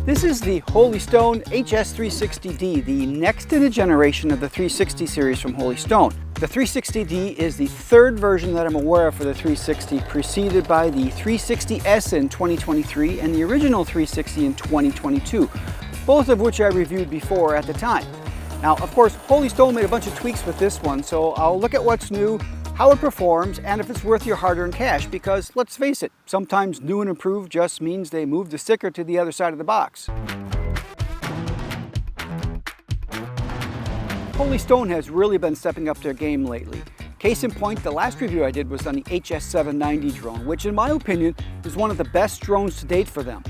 This is the Holy Stone HS360D, the next in a generation of the 360 series from Holy Stone. The 360D is the third version that I'm aware of for the 360, preceded by the 360S in 2023 and the original 360 in 2022, both of which I reviewed before at the time. Now, of course, Holy Stone made a bunch of tweaks with this one, so I'll look at what's new, how it performs, and if it's worth your hard-earned cash, because let's face it, sometimes new and improved just means they move the sticker to the other side of the box. Holy Stone has really been stepping up their game lately. Case in point, the last review I did was on the HS360D drone, which in my opinion is one of the best drones to date for them.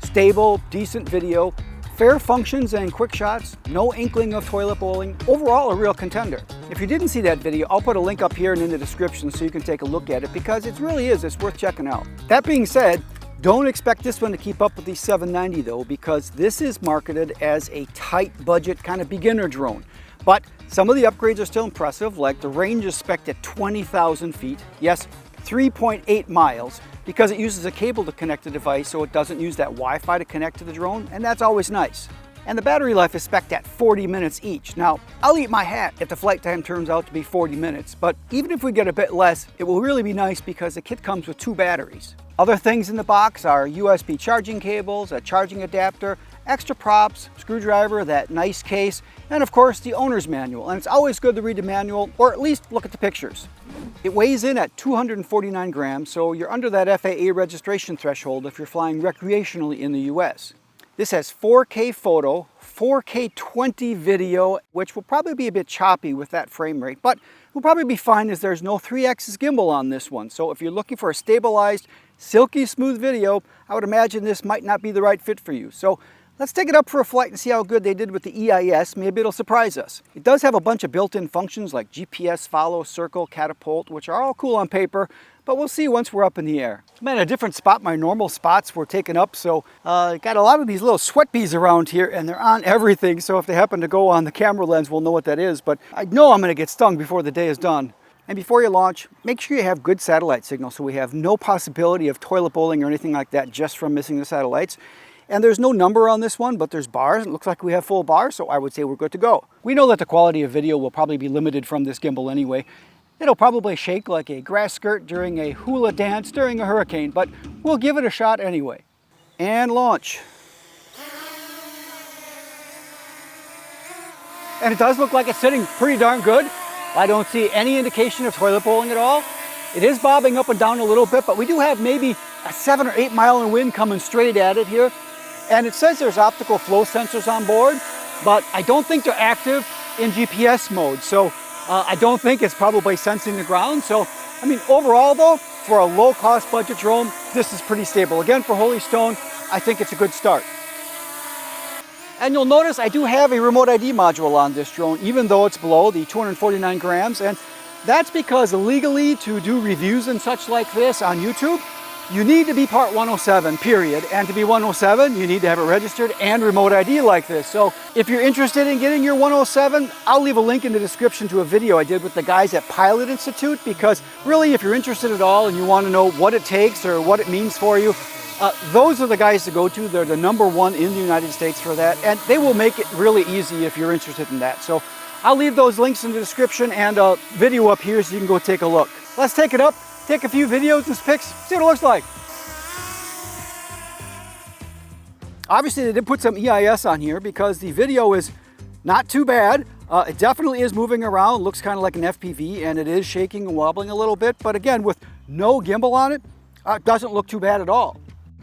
Stable, decent video, fair functions and quick shots, no inkling of toilet bowling, overall a real contender. If you didn't see that video, I'll put a link up here and in the description so you can take a look at it because it really is, it's worth checking out. That being said, don't expect this one to keep up with the 790 though, because this is marketed as a tight budget kind of beginner drone. But some of the upgrades are still impressive, like the range is spec'd at 20,000 feet. Yes, 3.8 miles, because it uses a cable to connect the device so it doesn't use that Wi-Fi to connect to the drone, and that's always nice. And the battery life is spec'd at 40 minutes each. Now, I'll eat my hat if the flight time turns out to be 40 minutes, but even if we get a bit less, it will really be nice because the kit comes with 2 batteries. Other things in the box are USB charging cables, a charging adapter, extra props, screwdriver, that nice case, and of course the owner's manual. And it's always good to read the manual, or at least look at the pictures. It weighs in at 249 grams, so you're under that FAA registration threshold if you're flying recreationally in the US. This has 4K photo, 4K 20 video, which will probably be a bit choppy with that frame rate, but will probably be fine as there's no 3-axis gimbal on this one. So if you're looking for a stabilized, silky smooth video, I would imagine this might not be the right fit for you. So let's take it up for a flight and see how good they did with the EIS. Maybe it'll surprise us. It does have a bunch of built-in functions like GPS, follow, circle, catapult, which are all cool on paper, but we'll see once we're up in the air. I'm at a different spot. My normal spots were taken up, so got a lot of these little sweat beads around here, and they're on everything, so if they happen to go on the camera lens, we'll know what that is, but I know I'm gonna get stung before the day is done. And before you launch, make sure you have good satellite signal so we have no possibility of toilet bowling or anything like that just from missing the satellites. And there's no number on this one, but there's bars. It looks like we have full bars, so I would say we're good to go. We know that the quality of video will probably be limited from this gimbal anyway. It'll probably shake like a grass skirt during a hula dance during a hurricane, but we'll give it a shot anyway. And launch. And it does look like it's sitting pretty darn good. I don't see any indication of toilet bowling at all. It is bobbing up and down a little bit, but we do have maybe a 7 or 8 mile in wind coming straight at it here. And it says there's optical flow sensors on board, but I don't think they're active in GPS mode. So I don't think it's probably sensing the ground. So, I mean, overall though, for a low cost budget drone, this is pretty stable. Again, for Holy Stone, I think it's a good start. And you'll notice I do have a remote ID module on this drone, even though it's below the 249 grams. And that's because legally to do reviews and such like this on YouTube, you need to be part 107, period. And to be 107, you need to have it registered and remote ID like this. So if you're interested in getting your 107, I'll leave a link in the description to a video I did with the guys at Pilot Institute, because really if you're interested at all and you want to know what it takes or what it means for you, those are the guys to go to. They're the #1 in the United States for that, and they will make it really easy if you're interested in that. So I'll leave those links in the description and a video up here so you can go take a look. Let's take it up, take a few videos and pics, see what it looks like. Obviously they did put some EIS on here because the video is not too bad. It definitely is moving around, looks kind of like an FPV, and it is shaking and wobbling a little bit, but again, with no gimbal on it, it doesn't look too bad at all.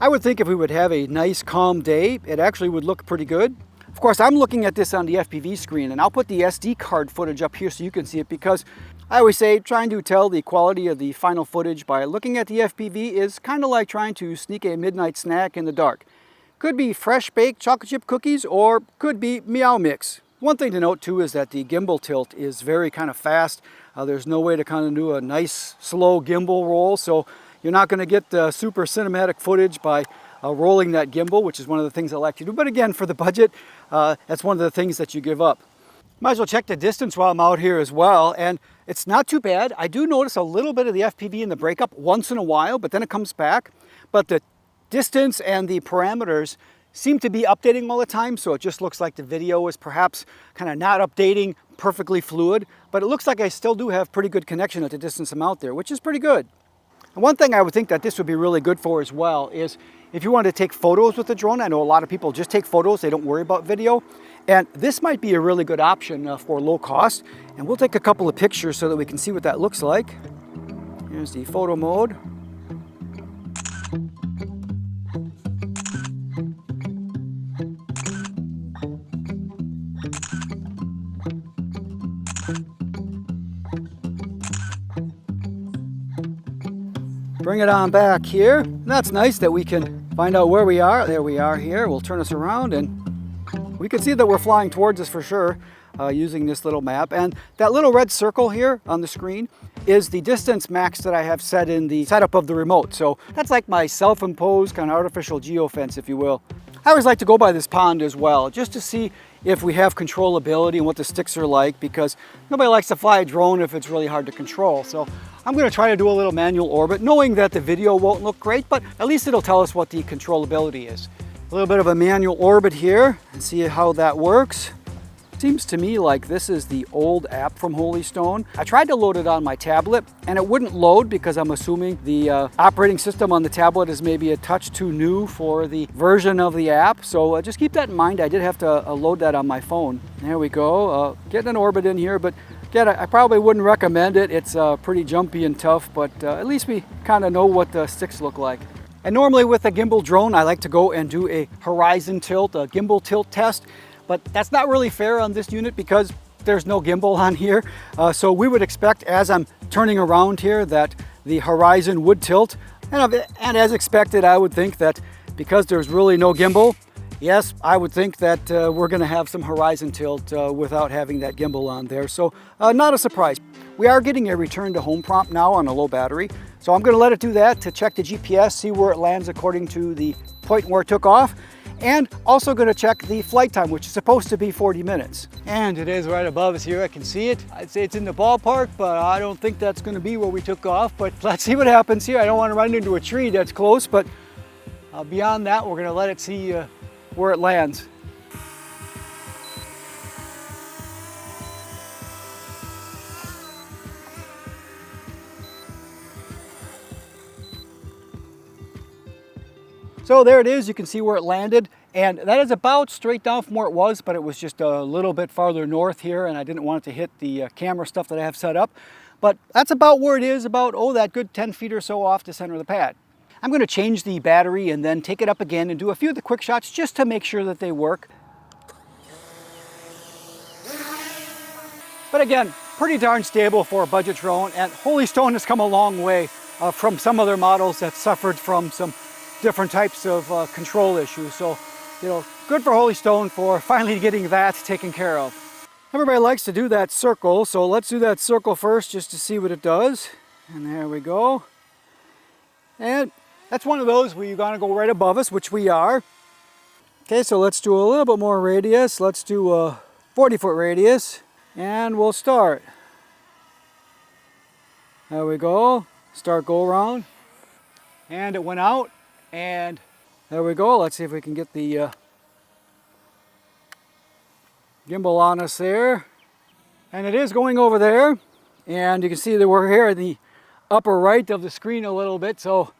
I would think if we would have a nice calm day, it actually would look pretty good. Of course, I'm looking at this on the FPV screen, and I'll put the SD card footage up here so you can see it, because I always say trying to tell the quality of the final footage by looking at the FPV is kind of like trying to sneak a midnight snack in the dark. Could be fresh baked chocolate chip cookies, or could be Meow Mix. One thing to note too is that the gimbal tilt is very kind of fast. There's no way to kind of do a nice slow gimbal roll, so you're not going to get the super cinematic footage by rolling that gimbal, which is one of the things I like to do. But again, for the budget, that's one of the things that you give up. Might as well check the distance while I'm out here as well, and it's not too bad. I do notice a little bit of the FPV in the breakup once in a while, but then it comes back. But the distance and the parameters seem to be updating all the time, so it just looks like the video is perhaps kind of not updating perfectly fluid, but it looks like I still do have pretty good connection at the distance I'm out there, which is pretty good. And one thing I would think that this would be really good for as well is if you want to take photos with the drone. I know a lot of people just take photos, they don't worry about video. And this might be a really good option for low cost. And we'll take a couple of pictures so that we can see what that looks like. Here's the photo mode. Bring it on back here. And that's nice that we can find out where we are. There we are here. We'll turn us around and we can see that we're flying towards us for sure using this little map. And that little red circle here on the screen is the distance max that I have set in the setup of the remote. So that's like my self-imposed kind of artificial geofence, if you will. I always like to go by this pond as well, just to see if we have controllability and what the sticks are like, because nobody likes to fly a drone if it's really hard to control. So I'm going to try to do a little manual orbit, knowing that the video won't look great, but at least it'll tell us what the controllability is. A little bit of a manual orbit here and see how that works. Seems to me like this is the old app from Holy Stone. I tried to load it on my tablet and it wouldn't load because I'm assuming the operating system on the tablet is maybe a touch too new for the version of the app. So just keep that in mind. I did have to load that on my phone. There we go. Getting an orbit in here, but again, I probably wouldn't recommend it. It's pretty jumpy and tough, but at least we kind of know what the sticks look like. And normally with a gimbal drone, I like to go and do a horizon tilt, a gimbal tilt test. But that's not really fair on this unit because there's no gimbal on here. So we would expect as I'm turning around here that the horizon would tilt. And as expected, I would think that because there's really no gimbal, yes, I would think that we're gonna have some horizon tilt without having that gimbal on there. So not a surprise. We are getting a return to home prompt now on a low battery. So I'm gonna let it do that to check the GPS, see where it lands according to the point where it took off. And also going to check the flight time, which is supposed to be 40 minutes. And it is right above us here. I can see it. I'd say it's in the ballpark, but I don't think that's going to be where we took off. But let's see what happens here. I don't want to run into a tree that's close, but beyond that, we're going to let it see where it lands. So there it is, you can see where it landed, and that is about straight down from where it was, but it was just a little bit farther north here, and I didn't want it to hit the camera stuff that I have set up. But that's about where it is, about, oh, that good 10 feet or so off the center of the pad. I'm going to change the battery and then take it up again and do a few of the quick shots just to make sure that they work. But again, pretty darn stable for a budget drone, and Holy Stone has come a long way from some other models that suffered from some different types of control issues. So, you know, good for Holy Stone for finally getting that taken care of. Everybody likes to do that circle, so let's do that circle first just to see what it does. And there we go. And that's one of those where you're gonna go right above us, which we are. Okay, so let's do a little bit more radius. Let's do a 40-foot radius, and we'll start. There we go. Start go around. And it went out. And there we go. Let's see if we can get the gimbal on us there. And it is going over there. And you can see that we're here in the upper right of the screen a little bit. So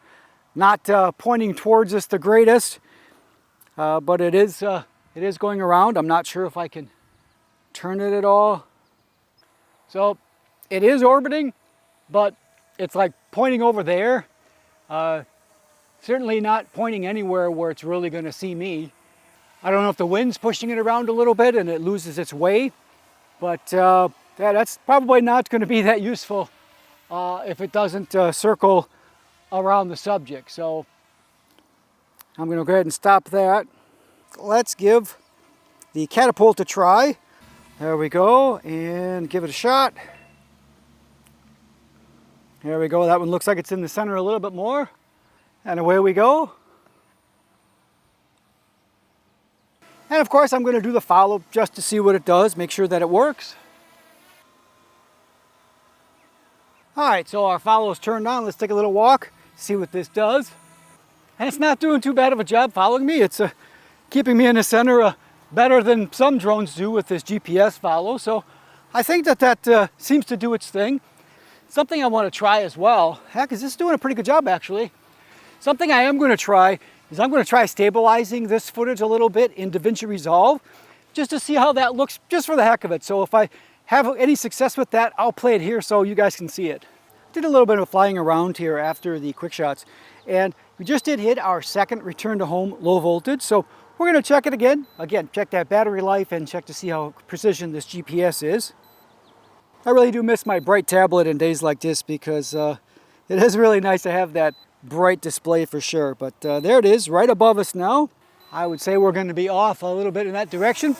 not pointing towards us the greatest. But it is going around. I'm not sure if I can turn it at all. So it is orbiting, but it's like pointing over there. Certainly not pointing anywhere where it's really going to see me. I don't know if the wind's pushing it around a little bit and it loses its way, but yeah, that's probably not going to be that useful if it doesn't circle around the subject. So I'm going to go ahead and stop that. Let's give the catapult a try. There we go, and give it a shot. There we go. That one looks like it's in the center a little bit more. And away we go. And of course I'm going to do the follow just to see what it does, make sure that it works. Alright, so our follow is turned on. Let's take a little walk, see what this does. And it's not doing too bad of a job following me. It's keeping me in the center better than some drones do with this GPS follow. So I think that seems to do its thing. Something I want to try as well, heck, is this doing a pretty good job actually. Something I am going to try is I'm going to try stabilizing this footage a little bit in DaVinci Resolve, just to see how that looks, just for the heck of it. So if I have any success with that, I'll play it here so you guys can see it. Did a little bit of flying around here after the quick shots, and we just did hit our second return to home low voltage. So we're going to check it again. Again, check that battery life and check to see how precision this GPS is. I really do miss my bright tablet in days like this, because it is really nice to have that bright display for sure. But there it is, right above us now. I would say we're going to be off a little bit in that direction.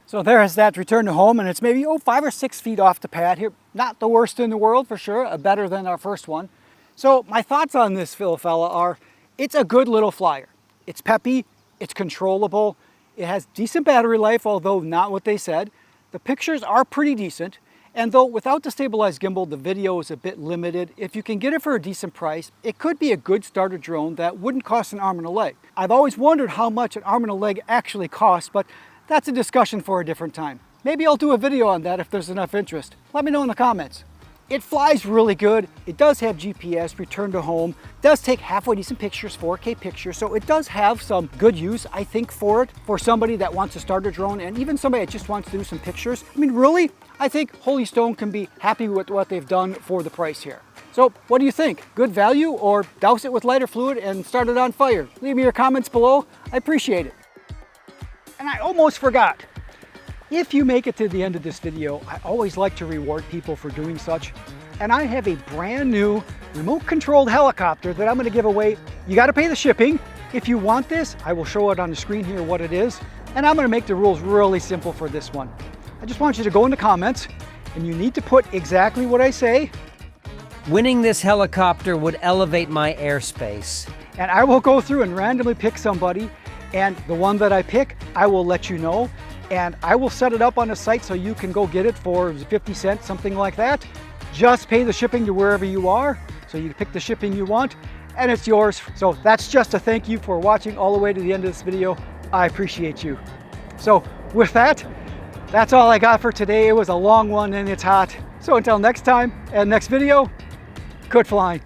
So there's that return to home, and it's maybe 5 or 6 feet off the pad here. Not the worst in the world for sure, better than our first one. So my thoughts on this fella are, it's a good little flyer. It's peppy, it's controllable, it has decent battery life, although not what they said. The pictures are pretty decent, and though without the stabilized gimbal, the video is a bit limited. If you can get it for a decent price, it could be a good starter drone that wouldn't cost an arm and a leg. I've always wondered how much an arm and a leg actually costs, but that's a discussion for a different time. Maybe I'll do a video on that if there's enough interest. Let me know in the comments. It flies really good. It does have GPS, return to home, does take halfway decent pictures, 4K pictures, so it does have some good use, I think, for it, for somebody that wants to start a drone, and even somebody that just wants to do some pictures. I mean, really, I think Holy Stone can be happy with what they've done for the price here. So what do you think? Good value, or douse it with lighter fluid and start it on fire? Leave me your comments below. I appreciate it. And I almost forgot. If you make it to the end of this video, I always like to reward people for doing such. And I have a brand new remote controlled helicopter that I'm going to give away. You got to pay the shipping. If you want this, I will show it on the screen here what it is. And I'm going to make the rules really simple for this one. I just want you to go in the comments, and you need to put exactly what I say. Winning this helicopter would elevate my airspace. And I will go through and randomly pick somebody, and the one that I pick, I will let you know. And I will set it up on the site so you can go get it for 50 cents, something like that. Just pay the shipping to wherever you are. So you pick the shipping you want, and it's yours. So that's just a thank you for watching all the way to the end of this video. I appreciate you. So with that, that's all I got for today. It was a long one and it's hot. So until next time and next video, good flying.